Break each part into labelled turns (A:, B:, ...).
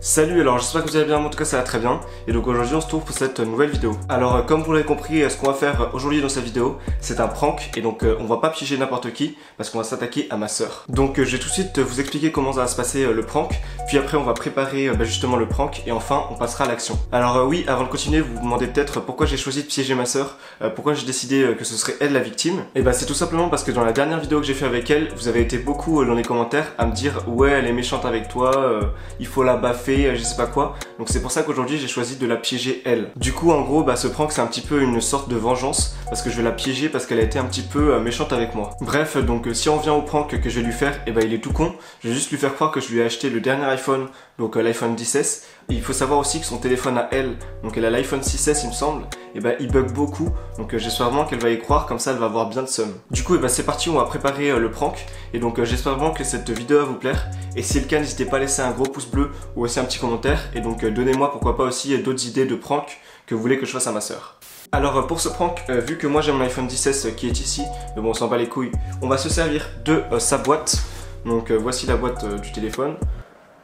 A: Salut, alors j'espère que vous allez bien, en tout cas ça va très bien. Et donc aujourd'hui on se retrouve pour cette nouvelle vidéo. Alors comme vous l'avez compris, ce qu'on va faire aujourd'hui dans cette vidéo, c'est un prank. Et donc on va pas piéger n'importe qui, parce qu'on va s'attaquer à ma soeur. Donc je vais tout de suite vous expliquer comment ça va se passer le prank. Puis après on va préparer justement le prank. Et enfin on passera à l'action. Alors oui, avant de continuer, vous vous demandez peut-être pourquoi j'ai choisi de piéger ma soeur. Pourquoi j'ai décidé que ce serait elle la victime. Et bah c'est tout simplement parce que dans la dernière vidéo que j'ai fait avec elle, vous avez été beaucoup dans les commentaires à me dire ouais elle est méchante avec toi, il faut la baffer, je sais pas quoi. Donc c'est pour ça qu'aujourd'hui j'ai choisi de la piéger elle. Du coup en gros ce prank c'est un petit peu une sorte de vengeance, parce que je vais la piéger parce qu'elle a été un petit peu méchante avec moi. Bref, donc si on vient au prank que je vais lui faire, et il est tout con. Je vais juste lui faire croire que je lui ai acheté le dernier iPhone, donc l'iPhone 10S. Et il faut savoir aussi que son téléphone à elle, donc elle a l'iPhone 6S il me semble, il bug beaucoup. Donc j'espère vraiment qu'elle va y croire, comme ça elle va avoir bien de seum. Du coup c'est parti, on va préparer le prank. Et donc j'espère vraiment que cette vidéo va vous plaire. Et si c'est le cas, n'hésitez pas à laisser un gros pouce bleu ou aussi un petit commentaire. Et donc donnez-moi pourquoi pas aussi d'autres idées de prank que vous voulez que je fasse à ma soeur. Alors pour ce prank, vu que moi j'ai mon iPhone 10S qui est ici, mais bon on s'en bat les couilles, on va se servir de sa boîte. Donc voici la boîte du téléphone.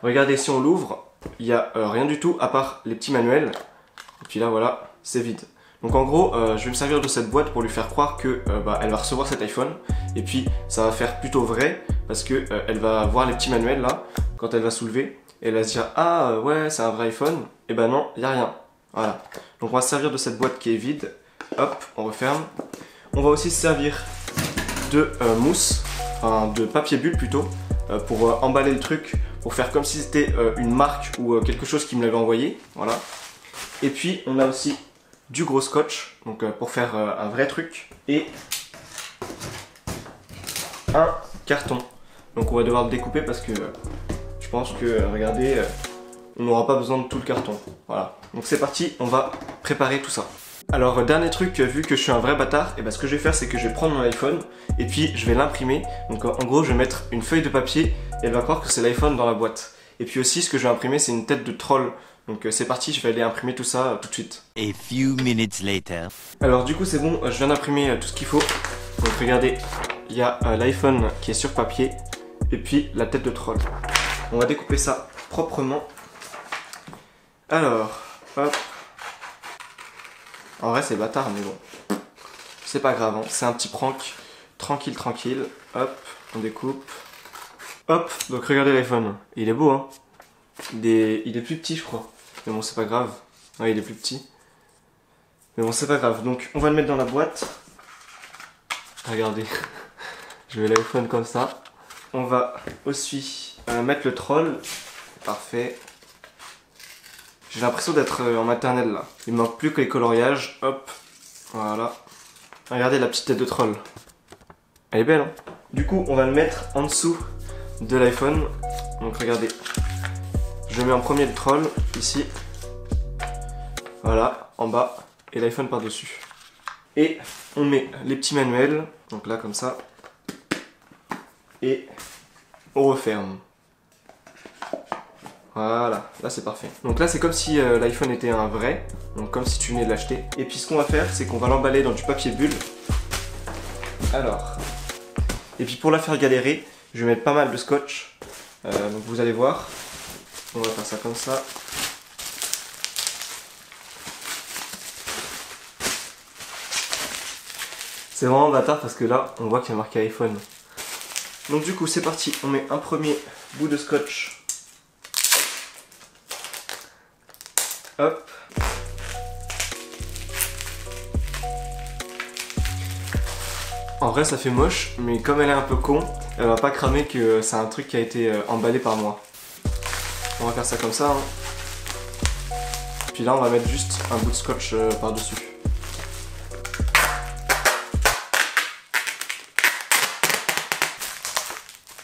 A: Regardez, si on l'ouvre, il n'y a rien du tout à part les petits manuels. Et puis là voilà, c'est vide. Donc en gros, je vais me servir de cette boîte pour lui faire croire que elle va recevoir cet iPhone. Et puis ça va faire plutôt vrai, parce que elle va voir les petits manuels là, quand elle va soulever. Et elle va se dire ah ouais c'est un vrai iPhone. Et non, il n'y a rien. Voilà. Donc on va se servir de cette boîte qui est vide. Hop, on referme. On va aussi se servir de mousse, enfin de papier bulle plutôt, pour emballer le truc, pour faire comme si c'était une marque ou quelque chose qui me l'avait envoyé. Voilà. Et puis on a aussi du gros scotch, donc pour faire un vrai truc, et un carton. Donc on va devoir le découper parce que je pense que, regardez, on n'aura pas besoin de tout le carton. Voilà. Donc c'est parti, on va préparer tout ça. Alors dernier truc, vu que je suis un vrai bâtard, ce que je vais faire c'est que je vais prendre mon iPhone et puis je vais l'imprimer. Donc en gros je vais mettre une feuille de papier et elle va croire que c'est l'iPhone dans la boîte. Et puis aussi ce que je vais imprimer c'est une tête de troll. Donc c'est parti, je vais aller imprimer tout ça tout de suite.
B: A few minutes later.
A: Alors du coup c'est bon, je viens d'imprimer tout ce qu'il faut. Donc regardez, il y a l'iPhone qui est sur papier et puis la tête de troll. On va découper ça proprement. Alors, hop. En vrai c'est bâtard mais bon, c'est pas grave, hein. C'est un petit prank, tranquille tranquille. Hop, on découpe. Hop, donc regardez l'iPhone, il est beau hein. Il est plus petit je crois, mais bon c'est pas grave. Ouais, il est plus petit, mais bon c'est pas grave. Donc on va le mettre dans la boîte. Regardez, je vais l'iPhone comme ça. On va aussi mettre le troll, parfait. J'ai l'impression d'être en maternelle là. Il me manque plus que les coloriages. Hop. Voilà. Regardez la petite tête de troll. Elle est belle hein. Du coup on va le mettre en dessous de l'iPhone. Donc regardez. Je mets en premier le troll ici. Voilà. En bas. Et l'iPhone par dessus. Et on met les petits manuels. Donc là comme ça. Et on referme. Voilà, là c'est parfait. Donc là c'est comme si l'iPhone était un vrai, donc comme si tu venais de l'acheter. Et puis ce qu'on va faire c'est qu'on va l'emballer dans du papier bulle. Alors, et puis pour la faire galérer, je vais mettre pas mal de scotch. Donc vous allez voir, on va faire ça comme ça. C'est vraiment bâtard parce que là on voit qu'il y a marqué iPhone. Donc du coup c'est parti, on met un premier bout de scotch. Hop. En vrai ça fait moche, mais comme elle est un peu con, elle va pas cramer que c'est un truc qui a été emballé par moi. On va faire ça comme ça hein. Puis là on va mettre juste un bout de scotch par dessus.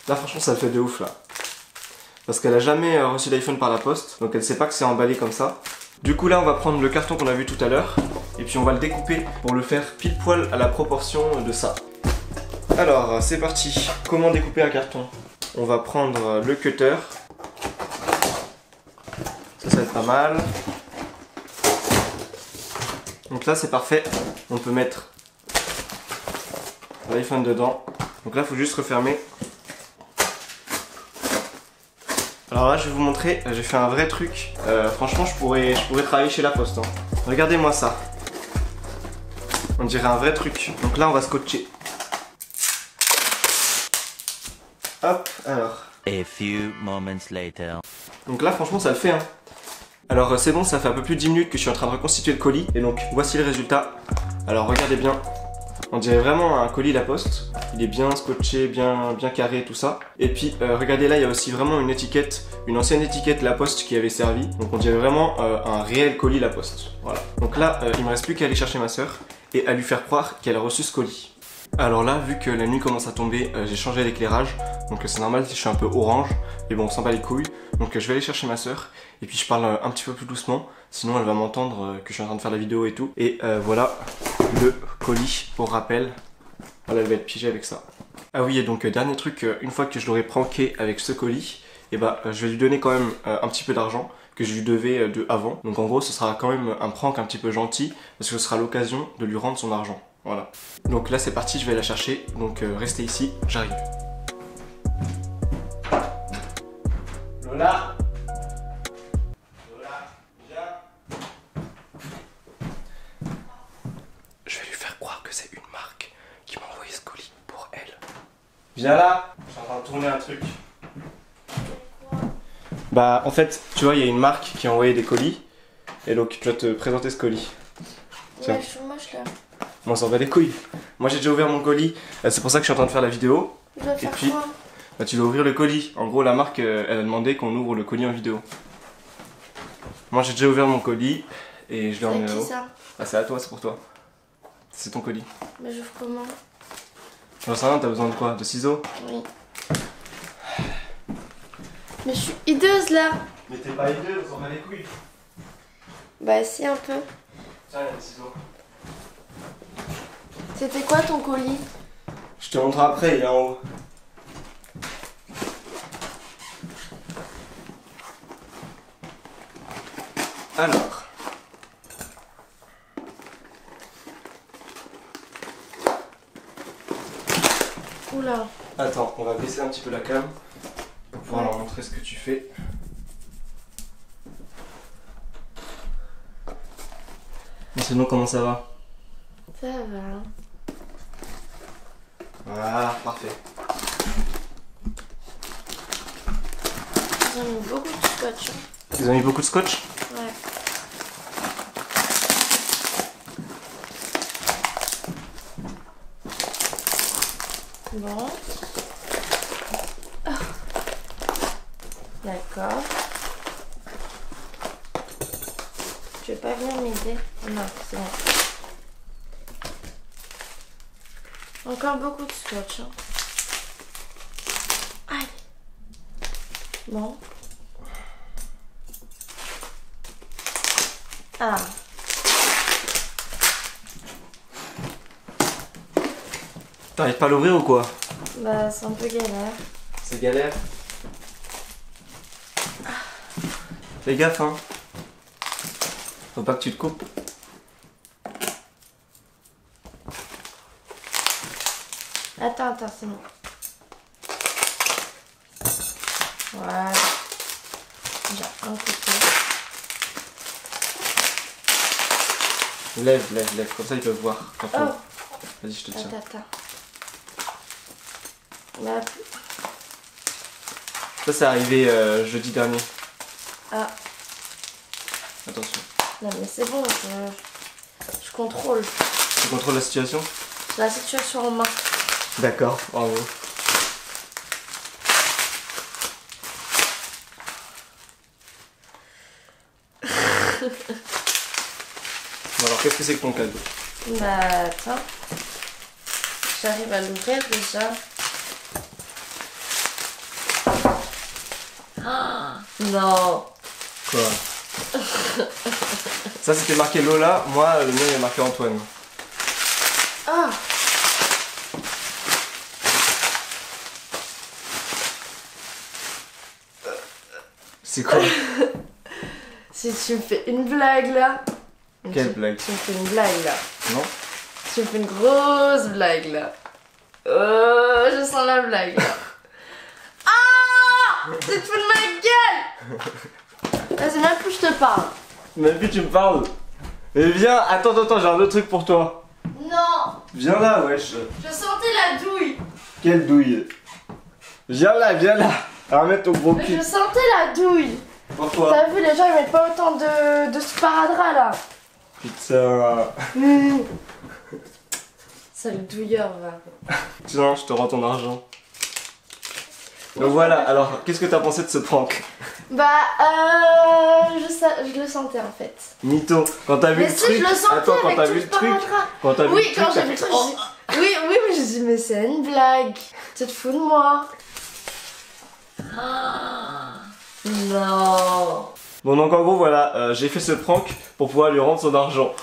A: Là franchement ça le fait de ouf là. Parce qu'elle a jamais reçu l'iPhone par la poste, donc elle sait pas que c'est emballé comme ça. Du coup là on va prendre le carton qu'on a vu tout à l'heure et puis on va le découper pour le faire pile poil à la proportion de ça. Alors c'est parti. Comment découper un carton? On va prendre le cutter. Ça va être pas mal. Donc là c'est parfait. On peut mettre l'iPhone dedans. Donc là il faut juste refermer. Alors là je vais vous montrer, j'ai fait un vrai truc. Franchement je pourrais travailler chez la poste. Hein. Regardez-moi ça. On dirait un vrai truc. Donc là on va scotcher. Hop, alors.
B: A few moments later.
A: Donc là franchement ça le fait hein. Alors c'est bon, ça fait un peu plus de 10 minutes que je suis en train de reconstituer le colis. Et donc voici le résultat. Alors regardez bien. On dirait vraiment un colis La Poste. Il est bien scotché, bien carré, tout ça. Et puis regardez là, il y a aussi vraiment une étiquette, une ancienne étiquette La Poste qui avait servi. Donc on dirait vraiment un réel colis La Poste. Voilà. Donc là, il me reste plus qu'à aller chercher ma soeur et à lui faire croire qu'elle a reçu ce colis. Alors là, vu que la nuit commence à tomber, j'ai changé l'éclairage. Donc c'est normal si je suis un peu orange. Mais bon, on s'en bat les couilles. Donc je vais aller chercher ma soeur. Et puis je parle un petit peu plus doucement. Sinon elle va m'entendre que je suis en train de faire la vidéo et tout. Et voilà le colis pour rappel. Voilà, elle va être piégée avec ça. Ah oui, et donc dernier truc, une fois que je l'aurai pranké avec ce colis, et bah je vais lui donner quand même un petit peu d'argent que je lui devais de avant. Donc en gros ce sera quand même un prank un petit peu gentil parce que ce sera l'occasion de lui rendre son argent. Voilà. Donc là c'est parti, je vais la chercher. Donc restez ici, j'arrive. Lola, je vais lui faire croire que c'est une marque qui m'a envoyé ce colis pour elle. Viens là, je suis en train de tourner un truc. Bah en fait, tu vois, il y a une marque qui a envoyé des colis. Et donc tu vas te présenter ce colis. Tiens.
C: Ouais, je suis moche là.
A: Moi on s'en bat les couilles. Moi j'ai déjà ouvert mon colis, c'est pour ça que je suis en train de faire la vidéo.
C: Je dois faire
A: puis,
C: quoi?
A: Bah tu dois ouvrir le colis. En gros la marque elle a demandé qu'on ouvre le colis en vidéo. Moi j'ai déjà ouvert mon colis et je l'ai emmené
C: C'est
A: là-haut.
C: qui ça?
A: Ah c'est à toi, c'est pour toi. C'est ton colis.
C: Mais j'ouvre comment?
A: J'en sais rien, t'as besoin de quoi? De ciseaux?
C: Oui. Mais je suis hideuse là.
A: Mais t'es pas hideux, on s'en bat les couilles.
C: Bah si un peu.
A: Tiens, il y a des ciseaux.
C: C'était quoi ton colis?
A: Je te montrerai après, il est en haut. Alors.
C: Oula.
A: Attends, on va baisser un petit peu la cam pour pouvoir leur montrer ce que tu fais. Bon, sinon, comment ça va?
C: Ça va.
A: Voilà, parfait.
C: Ils ont mis beaucoup de scotch. Hein.
A: Ils ont mis beaucoup de scotch?
C: Ouais. Bon. Oh. D'accord. Tu veux pas venir m'aider? Non, c'est bon. Encore beaucoup de scotch. Hein. Allez. Bon. Ah.
A: T'arrives pas à l'ouvrir ou quoi?
C: Bah, c'est un peu galère.
A: C'est galère. Fais gaffe, hein. Faut pas que tu te coupes.
C: Attends, c'est bon. Voilà. J'ai un couteau.
A: Lève, comme ça ils peuvent voir.
C: Oh.
A: Vas-y, je te tiens.
C: Attends. Là.
A: Ça, c'est arrivé jeudi dernier.
C: Ah.
A: Attention.
C: Non, mais c'est bon, je contrôle.
A: Tu contrôles la situation?
C: J'ai la situation en main.
A: D'accord, bravo. Bon, alors, qu'est-ce que c'est que ton cadeau?
C: Bah, attends. J'arrive à l'ouvrir déjà. Ah, non.
A: Quoi? Ça, c'était marqué Lola. Moi, le mien, il est marqué Antoine.
C: Ah.
A: C'est quoi?
C: Si tu me fais une blague là.
A: Quelle blague?
C: Tu me fais une blague là.
A: Non?
C: Tu me fais une grosse blague là. Oh, je sens la blague là. Ah! Tu te fous de ma gueule! Vas-y, même plus je te parle.
A: Même plus tu me parles. Mais viens, attends, j'ai un autre truc pour toi.
C: Non.
A: Viens là, wesh.
C: Je sentais la douille.
A: Quelle douille. Viens là. Ramène ton gros
C: Mais
A: cul.
C: je sentais la douille.
A: Pourquoi?
C: T'as vu, les gens ils mettent pas autant de sparadrap là.
A: Putain.
C: Sale douilleur, va.
A: Tiens, je te rends ton argent. Donc voilà, alors qu'est-ce que t'as pensé de ce prank?
C: Bah, je le sentais en fait.
A: Mytho, quand t'as vu
C: Mais
A: le
C: si,
A: truc.
C: je le sentais
A: Attends, quand
C: avec
A: t'as
C: tout
A: vu
C: le
A: le truc.
C: sparadrap.
A: Quand t'as vu
C: Oui,
A: le truc,
C: quand j'ai vu le truc, j'ai dit... Oui, mais je me suis dit, mais c'est une blague. Tu te fous de moi. Non.
A: Bon, donc en gros, voilà, j'ai fait ce prank pour pouvoir lui rendre son argent.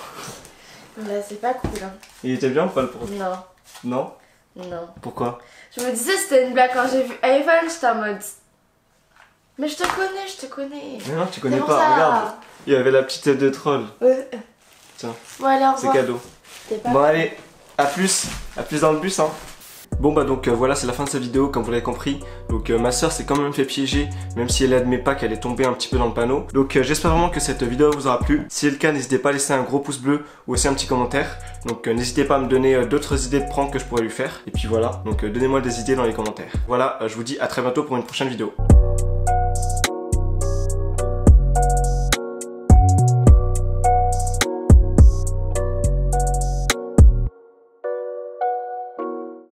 C: Bah, c'est pas cool, hein.
A: Il était bien ou pas le prank?
C: Non,
A: Non?
C: non.
A: Pourquoi?
C: Je me disais c'était une blague quand j'ai vu Evan, j'étais en mode... Mais je te connais.
A: Mais non, tu connais
C: C'est pour
A: pas,
C: ça.
A: regarde. Il y avait la petite tête de troll. Tiens,
C: Bon, allez, au
A: c'est
C: revoir.
A: cadeau.
C: T'es pas...
A: Bon, allez, à plus dans le bus, hein. Bon bah donc voilà, c'est la fin de cette vidéo comme vous l'avez compris. Donc ma soeur s'est quand même fait piéger, même si elle admet pas qu'elle est tombée un petit peu dans le panneau. Donc j'espère vraiment que cette vidéo vous aura plu. Si c'est le cas, n'hésitez pas à laisser un gros pouce bleu ou aussi un petit commentaire. Donc n'hésitez pas à me donner d'autres idées de pranks que je pourrais lui faire. Et puis voilà, donc donnez-moi des idées dans les commentaires. Voilà, je vous dis à très bientôt pour une prochaine vidéo.